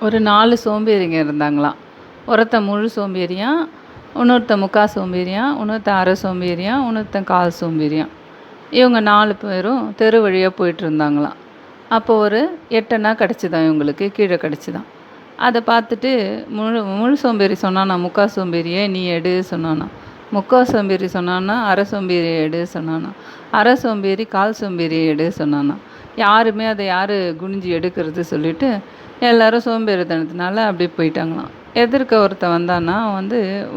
ஒரு 4 சோம்பேறிங்க இருந்தாங்களாம். ஒருத்தன் முழு சோம்பேறியான், இன்னொருத்தன் முக்கா சோம்பேறியான், இன்னொருத்தன் அரை சோம்பேறியான், இன்னொருத்தன் கால் சோம்பேறியான். இவங்க 4 பேரும் தெரு வழியாக போயிட்டுருந்தாங்களாம். அப்போ ஒரு 8 அணா கிடச்சிதான் இவங்களுக்கு, கீழே கிடச்சிதான். அதை பார்த்துட்டு முழு முழு சோம்பேறி சொன்னானா, முக்கா சோம்பேறியே நீ எடு சொன்னானா. முக்கா சோம்பேறி சொன்னான்னா, அரை சோம்பேறி எடு சொன்னானா. அரை சோம்பேறி கால் சோம்பேறி எடு சொன்னானா. யாருமே அதை யார் குனிஞ்சு எடுக்கிறது சொல்லிவிட்டு எல்லோரும் சோம்பேறித்தனத்தினால அப்படியே போயிட்டாங்களாம். எதிர்க்க ஒருத்தன் வந்தானா, அவன்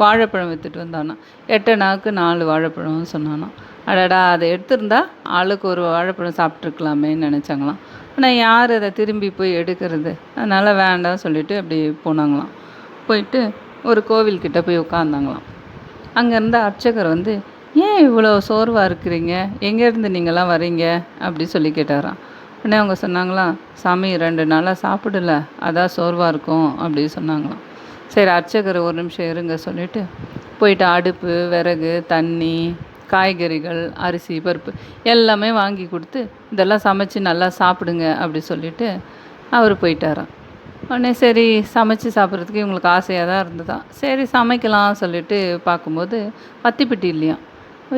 வாழைப்பழம் விற்றுட்டு வந்தானா. 8 அணாவுக்கு 4 வாழைப்பழம்னு சொன்னானா. அடடா, அதை எடுத்திருந்தா ஆளுக்கு ஒரு வாழைப்பழம் சாப்பிட்ருக்கலாமேன்னு நினச்சாங்களாம். ஆனால் யார் அதை திரும்பி போய் எடுக்கிறது, அதனால் வேண்டாம் சொல்லிவிட்டு அப்படி போனாங்களாம். போயிட்டு ஒரு கோவில்கிட்ட போய் உட்காந்தாங்களாம். அங்கே இருந்த அர்ச்சகர் ஏன் இவ்வளோ சோர்வாக இருக்கிறீங்க, எங்கேருந்து நீங்களாம் வரீங்க அப்படி சொல்லி கேட்டாராம். உடனே அவங்க சொன்னாங்களாம், சாமி 2 நாளாக சாப்பிடல, அதான் சோர்வாக இருக்கும் அப்படி சொன்னாங்களாம். சரி அர்ச்சகர் ஒரு நிமிஷம் இருங்க சொல்லிவிட்டு போயிட்டு அடுப்பு, விறகு, தண்ணி, காய்கறிகள், அரிசி, பருப்பு எல்லாமே வாங்கி கொடுத்து இதெல்லாம் சமைச்சு நல்லா சாப்பிடுங்க அப்படி சொல்லிவிட்டு அவர் போயிட்டாராம். உடனே சரி சமைச்சு சாப்பிட்றதுக்கு இவங்களுக்கு ஆசையாக தான் இருந்ததான். சரி சமைக்கலாம் சொல்லிவிட்டு பார்க்கும்போது வத்திப்பெட்டி இல்லையாம்.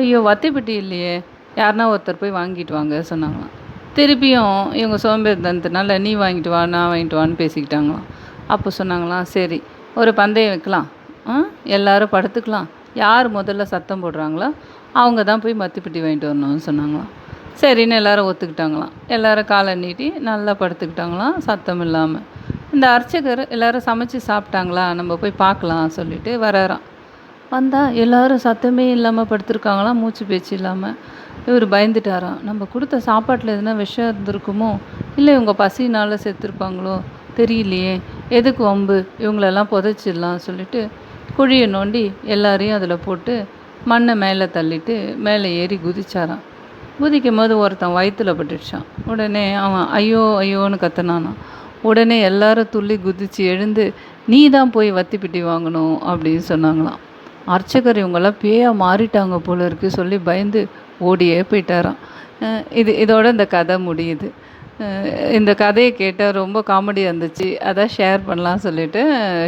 ஐயோ, வத்திப்பெட்டி இல்லையே, யாருன்னா ஒருத்தர் போய் வாங்கிட்டு வாங்க சொன்னாங்களாம். திருப்பியும் இவங்க சோம்பேறித்தனத்தினால நீ வாங்கிட்டு வா, நான் வாங்கிட்டு வான்னு பேசிக்கிட்டாங்களாம். அப்போ சொன்னாங்களாம், சரி ஒரு பந்தயம் வைக்கலாம், எல்லோரும் படுத்துக்கலாம், யார் முதல்ல சத்தம் போடுறாங்களோ அவங்க தான் போய் வத்திப்பெட்டி வாங்கிட்டு வரணும்னு சொன்னாங்களாம். சரின்னு எல்லோரும் ஒத்துக்கிட்டாங்களாம். எல்லோரும் காலை நீட்டி நல்லா படுத்துக்கிட்டாங்களாம் சத்தம் இல்லாமல். இந்த அர்ச்சகர் எல்லோரும் சமைச்சு சாப்பிட்டாங்களா, நம்ம போய் பார்க்கலாம் சொல்லிவிட்டு வராராம். வந்தால் எல்லோரும் சத்தமே இல்லாமல் படுத்துருக்காங்களாம், மூச்சு பேச்சு இல்லாமல். இவர் பயந்துட்டாராம், நம்ம கொடுத்த சாப்பாட்டில் எதுனா விஷம் இருந்திருக்குமோ, இல்லை இவங்க பசினால் செத்துருப்பாங்களோ தெரியலையே, எதுக்கு வம்பு, இவங்களெல்லாம் புதைச்சிடலாம் சொல்லிவிட்டு குழியை நோண்டி எல்லாரையும் அதில் போட்டு மண்ணை மேலே தள்ளிட்டு மேலே ஏறி குதிச்சாராம். குதிக்கும் போது ஒருத்தன் வயிற்றுல பட்டுடுச்சான். உடனே அவன் ஐயோ ஐயோன்னு கத்துனானான். உடனே எல்லாரும் துள்ளி குதித்து எழுந்து நீ தான் போய் வத்திப்பெட்டி வாங்கணும் அப்படின்னு சொன்னாங்களாம். அர்ச்சகர் இவங்கெல்லாம் பேயாக மாறிட்டாங்க போல இருக்கு சொல்லி பயந்து ஓடியே போயிட்டாராம். இதோட இந்த கதை முடியுது. இந்த கதையை கேட்டால் ரொம்ப காமெடியாக இருந்துச்சு, அதான் ஷேர் பண்ணலாம் சொல்லிவிட்டு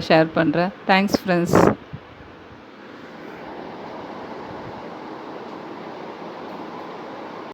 ஷேர் பண்ணுறேன். Thanks friends.